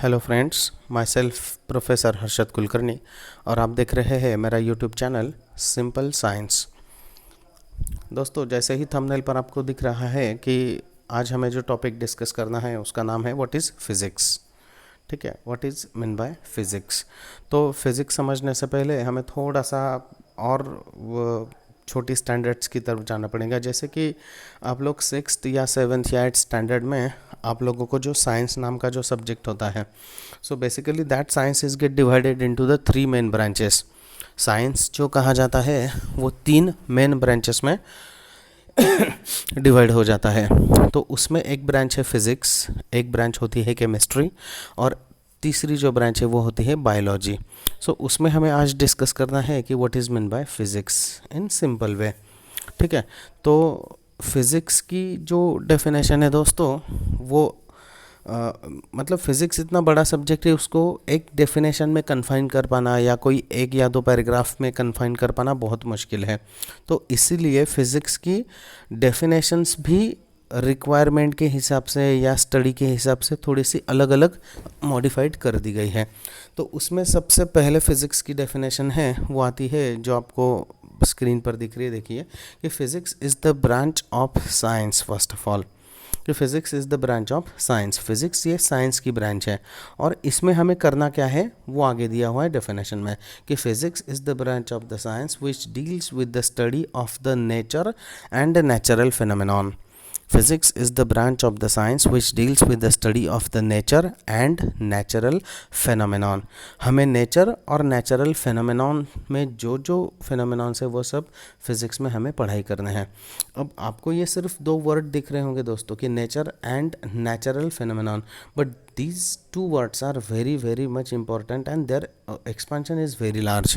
Hello friends, my self professor Harshad Kulkarni और आप देख रहे हैं मेरा यूट्यूब चैनल सिंपल साइंस। दोस्तों, जैसे ही थंबनेल पर आपको दिख रहा है कि आज हमें जो टॉपिक डिस्कस करना है उसका नाम है व्हाट इज़ फिज़िक्स। ठीक है, what is mean by physics. तो फिज़िक्स समझने से पहले हमें थोड़ा सा और छोटी स्टैंडर्ड्स की तरफ जाना पड़ेगा। जैसे कि आप लोग 6th या 7th या 8th स्टैंडर्ड में आप लोगों को जो साइंस नाम का जो सब्जेक्ट होता है, so basically that science is get divided into the 3 main branches. Science जो कहा जाता है वो 3 मेन ब्रांचेस में डिवाइड हो जाता है। तो उसमें एक ब्रांच है फिज़िक्स, एक ब्रांच होती है केमिस्ट्री और तीसरी जो ब्रांच है वो होती है बायोलॉजी। सो उसमें हमें आज डिस्कस करना है कि what is mean by physics in simple way. ठीक है, तो फिज़िक्स की जो डेफिनेशन है दोस्तों वो मतलब फ़िज़िक्स इतना बड़ा सब्जेक्ट है, उसको एक डेफिनेशन में कन्फाइन कर पाना या कोई एक या दो पैराग्राफ में कन्फाइन कर पाना बहुत मुश्किल है। तो इसीलिए फ़िज़िक्स की डेफिनेशंस भी रिक्वायरमेंट के हिसाब से या स्टडी के हिसाब से थोड़ी सी अलग अलग मॉडिफाइड कर दी गई है। तो उसमें सबसे पहले फ़िज़िक्स की डेफिनेशन है वो आती है जो आपको स्क्रीन पर दिख रही है। देखिए कि physics is the branch of science. First of all कि physics is the branch of science. Physics ये साइंस की ब्रांच है और इसमें हमें करना क्या है वो आगे दिया हुआ है डेफिनेशन में कि physics is the branch of the science which deals with the study of the nature and natural phenomenon. Physics is the branch of the science which deals with the study of the nature and natural phenomenon। हमें nature और natural phenomenon में जो जो phenomenons है वो सब physics में हमें पढ़ाई करना है। अब आपको ये सिर्फ 2 वर्ड दिख रहे होंगे दोस्तों कि nature and natural phenomenon, but these 2 words are very very much important and their expansion is very large।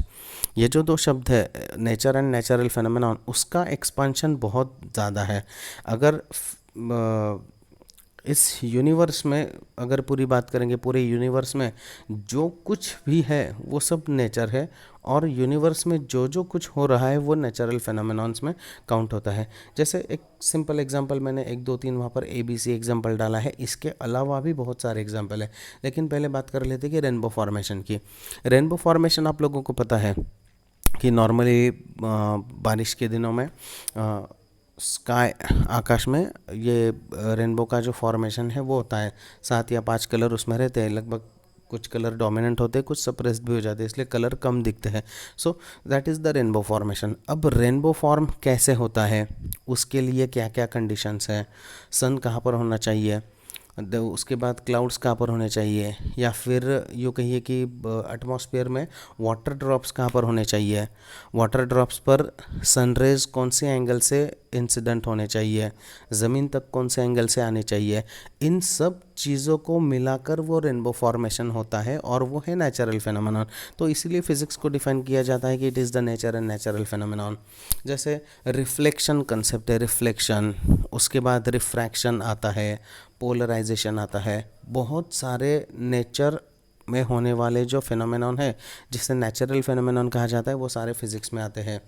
ये जो 2 शब्द है नेचर एंड नेचुरल phenomenon, उसका एक्सपांशन बहुत ज़्यादा है। अगर इस यूनिवर्स में अगर पूरी बात करेंगे, पूरे यूनिवर्स में जो कुछ भी है वो सब नेचर है और यूनिवर्स में जो जो कुछ हो रहा है वो नेचुरल फेनोमेनॉन्स में काउंट होता है। जैसे एक सिंपल एग्जांपल मैंने 1 2 3 वहाँ पर ABC एग्जांपल डाला है, इसके अलावा भी बहुत सारे एग्जांपल है। लेकिन पहले बात कर लेते कि रेनबो फॉर्मेशन की। रेनबो फॉर्मेशन आप लोगों को पता है कि नॉर्मली बारिश के दिनों में स्काई आकाश में ये रेनबो का जो फॉर्मेशन है वो होता है। 7 या 5 कलर उसमें रहते हैं, लगभग कुछ कलर डोमिनेंट होते हैं, कुछ सप्रेस्ड भी हो जाते हैं, इसलिए कलर कम दिखते हैं। सो that is the rainbow formation. अब रेनबो फॉर्म कैसे होता है, उसके लिए क्या क्या कंडीशंस हैं, सन कहाँ पर होना चाहिए, उसके बाद क्लाउड्स कहाँ पर होने चाहिए, या फिर यूँ कहिए कि एटमॉस्फेयर में वाटर ड्रॉप्स कहाँ पर होने चाहिए, वाटर ड्रॉप्स पर सनरेज कौन से एंगल से इंसिडेंट होने चाहिए, ज़मीन तक कौन से एंगल से आने चाहिए, इन सब चीज़ों को मिलाकर वो रेनबो फॉर्मेशन होता है और वो है नेचुरल फिनोमेनॉन। तो इसीलिए फिज़िक्स को डिफाइन किया जाता है कि it is the nature and natural phenomenon. जैसे रिफ्लेक्शन कंसेप्ट है, रिफ्लेक्शन, उसके बाद रिफ्रैक्शन आता है, पोलराइजेशन आता है, बहुत सारे नेचर में होने वाले जो फिनोमेनॉन है जिसे नेचुरल फिनोमेनॉन कहा जाता है वो सारे फिज़िक्स में आते हैं।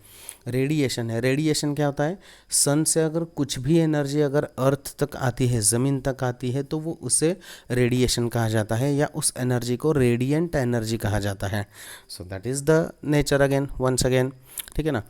रेडिएशन है, रेडिएशन क्या होता है, सन से अगर कुछ भी एनर्जी अगर अर्थ तक आती है, ज़मीन तक आती है, तो वो उसे रेडिएशन कहा जाता है या उस एनर्जी को रेडिएंट एनर्जी कहा जाता है। So that is the nature again, once again. ठीक है ना।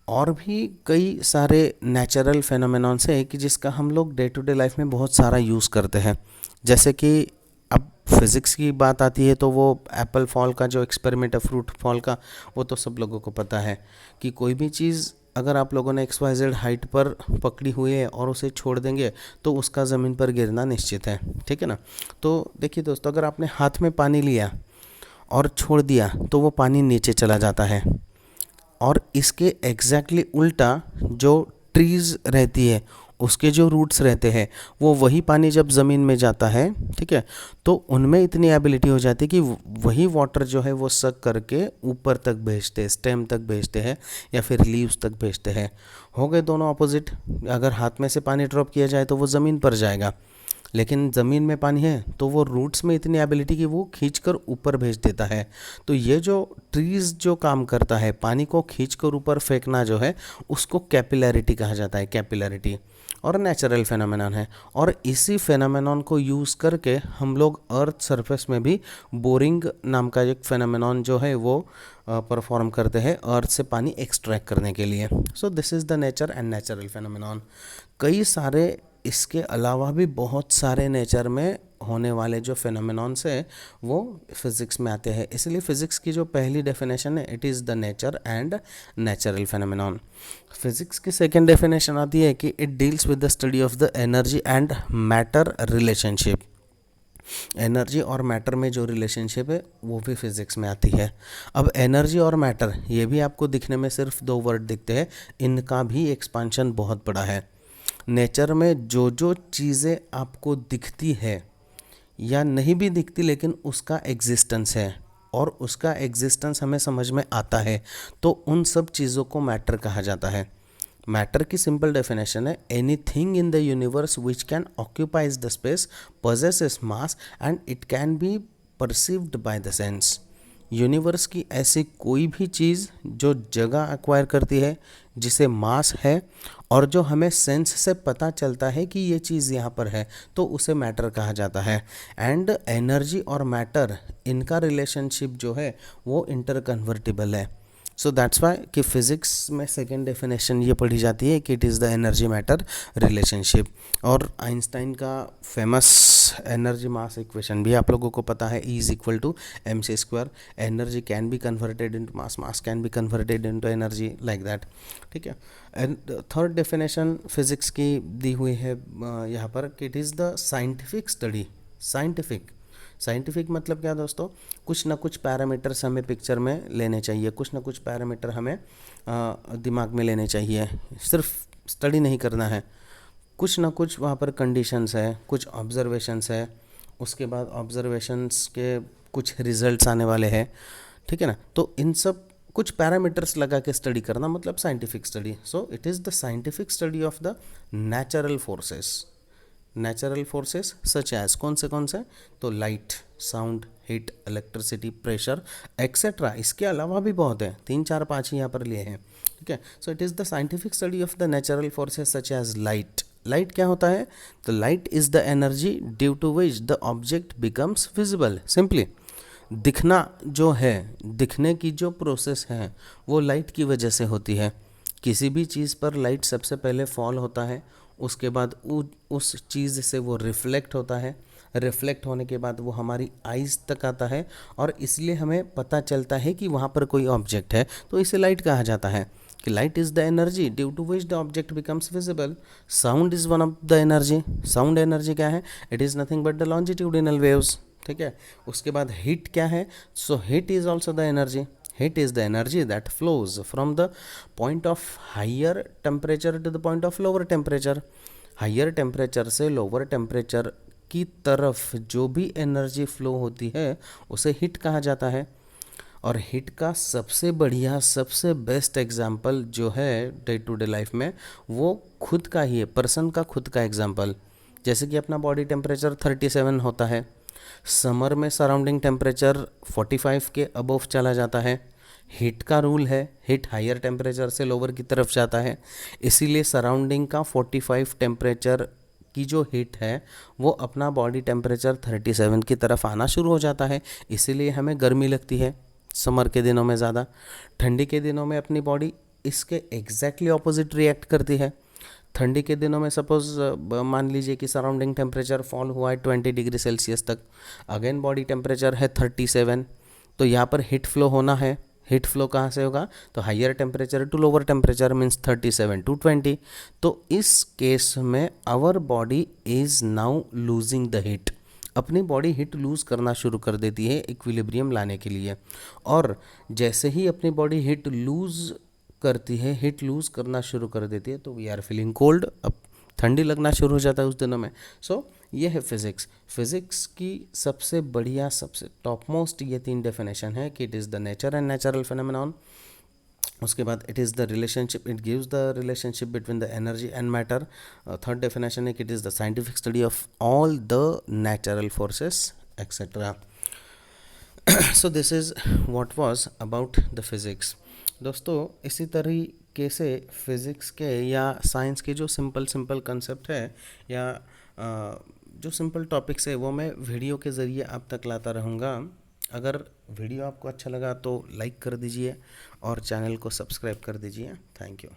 और भी कई सारे नेचुरल फेनोमेनॉन्स है कि जिसका हम लोग डे टू डे लाइफ में बहुत सारा यूज़ करते हैं। जैसे कि अब फिज़िक्स की बात आती है तो वो एप्पल फॉल का जो एक्सपेरिमेंट है, फ्रूट फॉल का, वो तो सब लोगों को पता है कि कोई भी चीज़ अगर आप लोगों ने XYZ हाइट पर पकड़ी हुई है और उसे छोड़ देंगे तो उसका ज़मीन पर गिरना निश्चित है। ठीक है ना। तो देखिए दोस्तों, अगर आपने हाथ में पानी लिया और छोड़ दिया तो वो पानी नीचे चला जाता है, और इसके एग्जैक्टली उल्टा जो ट्रीज़ रहती है उसके जो रूट्स रहते हैं वो वही पानी जब ज़मीन में जाता है, ठीक है, तो उनमें इतनी एबिलिटी हो जाती है कि वही वाटर जो है वो सक करके ऊपर तक भेजते हैं, स्टेम तक भेजते हैं या फिर लीव्स तक भेजते हैं। हो गए दोनों ऑपोजिट। अगर हाथ में से पानी ड्रॉप किया जाए तो वो ज़मीन पर जाएगा, लेकिन ज़मीन में पानी है तो वो रूट्स में इतनी एबिलिटी कि वो खींचकर ऊपर भेज देता है। तो ये जो ट्रीज़ जो काम करता है, पानी को खींचकर ऊपर फेंकना जो है, उसको कैपिलैरिटी कहा जाता है, कैपिलैरिटी। और नेचुरल फेनोमेनन है। और इसी फेनोमेनन को यूज़ करके हम लोग अर्थ सरफेस में भी बोरिंग नाम का एक फेनोमेनन जो है वो परफॉर्म करते हैं अर्थ से पानी एक्सट्रैक्ट करने के लिए। सो this is the nature and natural phenomenon. कई सारे इसके अलावा भी बहुत सारे नेचर में होने वाले जो फेनोमेनॉन्स है वो फिज़िक्स में आते हैं। इसलिए फिज़िक्स की जो पहली डेफिनेशन है it is the nature and natural phenomenon. Physics की सेकेंड डेफिनेशन आती है कि it deals with the study of the energy and matter relationship. Energy और मैटर में जो रिलेशनशिप है वो भी फिज़िक्स में आती है। अब एनर्जी और मैटर ये भी आपको दिखने में सिर्फ दो वर्ड दिखते हैं, इनका भी एक्सपांशन बहुत बड़ा है। नेचर में जो जो चीज़ें आपको दिखती है या नहीं भी दिखती लेकिन उसका एग्जिस्टेंस है और उसका एग्जिस्टेंस हमें समझ में आता है, तो उन सब चीज़ों को मैटर कहा जाता है। मैटर की सिंपल डेफिनेशन है anything in the universe which can occupies the space possesses mass and it can be perceived by the sense. Universe की ऐसी कोई भी चीज़ जो जगह एक्वायर करती है, जिसे मास है और जो हमें सेंस से पता चलता है कि ये चीज़ यहाँ पर है, तो उसे मैटर कहा जाता है। एंड एनर्जी और मैटर इनका रिलेशनशिप जो है वो इंटरकन्वर्टिबल है। सो दैट्स वाई कि फिज़िक्स में सेकेंड डेफिनेशन ये पढ़ी जाती है कि it is the energy matter relationship. और आइंस्टाइन का फेमस एनर्जी मास इक्वेशन भी आप लोगों को पता है, E = mc²। Energy can be converted into mass, mass can be converted into energy, like that. ठीक है। एंड थर्ड डेफिनेशन फिज़िक्स की दी हुई है यहाँ पर कि it is the scientific study. Scientific मतलब क्या दोस्तों, कुछ ना कुछ पैरामीटर्स हमें पिक्चर में लेने चाहिए, कुछ ना कुछ पैरामीटर हमें दिमाग में लेने चाहिए। सिर्फ स्टडी नहीं करना है, कुछ ना कुछ वहाँ पर कंडीशंस है, कुछ ऑब्जर्वेशंस है, उसके बाद ऑब्जर्वेशंस के कुछ रिजल्ट्स आने वाले हैं। ठीक है ना। तो इन सब कुछ पैरामीटर्स लगा के स्टडी करना मतलब scientific study. So it is the scientific study of the natural forces such as कौन से, तो light, sound, heat, electricity, pressure etcetera. इसके अलावा भी बहुत है, 3 4 5 ही यहाँ पर लिए हैं। ठीक है। So it is the scientific study of the natural forces such as light. Light क्या होता है, तो light is the energy due to which the object becomes visible. Simply दिखना जो है, दिखने की जो प्रोसेस है वो लाइट की वजह से होती है। किसी भी चीज़ पर लाइट सबसे पहले फॉल होता है, उसके बाद उस चीज़ से वो रिफ्लेक्ट होता है, रिफ्लेक्ट होने के बाद वो हमारी आइज़ तक आता है और इसलिए हमें पता चलता है कि वहाँ पर कोई ऑब्जेक्ट है, तो इसे लाइट कहा जाता है। कि light is the energy due to which the object becomes visible. Sound is one of the energy. Sound energy क्या है, it is nothing but the longitudinal waves. ठीक है। उसके बाद हीट क्या है, so heat is also the energy. Heat is the energy that flows from the point of higher temperature to the point of lower temperature. Higher temperature से lower temperature की तरफ जो भी एनर्जी फ्लो होती है उसे हीट कहा जाता है। और हीट का सबसे बढ़िया, सबसे बेस्ट एग्जाम्पल जो है डे टू डे लाइफ में वो खुद का ही है, पर्सन का खुद का एग्जाम्पल। जैसे कि अपना बॉडी टेम्परेचर 37 होता है, समर में सराउंडिंग टेम्परेचर 45 के अबव चला जाता है। हीट का रूल है, हीट हायर टेम्परेचर से लोअर की तरफ जाता है, इसीलिए सराउंडिंग का 45 टेम्परेचर की जो हीट है वो अपना बॉडी टेम्परेचर 37 की तरफ आना शुरू हो जाता है। इसीलिए हमें गर्मी लगती है समर के दिनों में ज़्यादा। ठंडी के दिनों में अपनी बॉडी इसके एग्जैक्टली ऑपोजिट रिएक्ट करती है। ठंडी के दिनों में सपोज मान लीजिए कि सराउंडिंग टेम्परेचर फॉल हुआ है 20 डिग्री सेल्सियस तक, अगेन बॉडी टेम्परेचर है 37, तो यहाँ पर हीट फ्लो होना है। हीट फ्लो कहाँ से होगा, तो higher temperature to lower temperature means 37 to 20। तो इस केस में our body is now losing the heat. अपनी बॉडी हीट लूज़ करना शुरू कर देती है इक्विलिब्रियम लाने के लिए। और जैसे ही अपनी बॉडी हीट लूज़ करती है, हीट लूज़ करना शुरू कर देती है, तो वी आर फीलिंग कोल्ड। अब ठंडी लगना शुरू हो जाता है उस दिनों में। सो ये है फिज़िक्स। फिज़िक्स की सबसे बढ़िया, सबसे टॉप मोस्ट ये 3 डेफिनेशन है कि it is the nature and natural phenomenon. उसके बाद it is the relationship, it gives the relationship between the energy and matter. Third definition है कि it is the scientific study of all the natural forces etcetera. So this is what was about the physics. दोस्तों इसी तरह कैसे physics के या science के जो सिंपल सिंपल कंसेप्ट है या जो सिंपल टॉपिक्स है वो मैं वीडियो के ज़रिए आप तक लाता रहूँगा। अगर वीडियो आपको अच्छा लगा तो लाइक कर दीजिए और चैनल को सब्सक्राइब कर दीजिए। Thank you.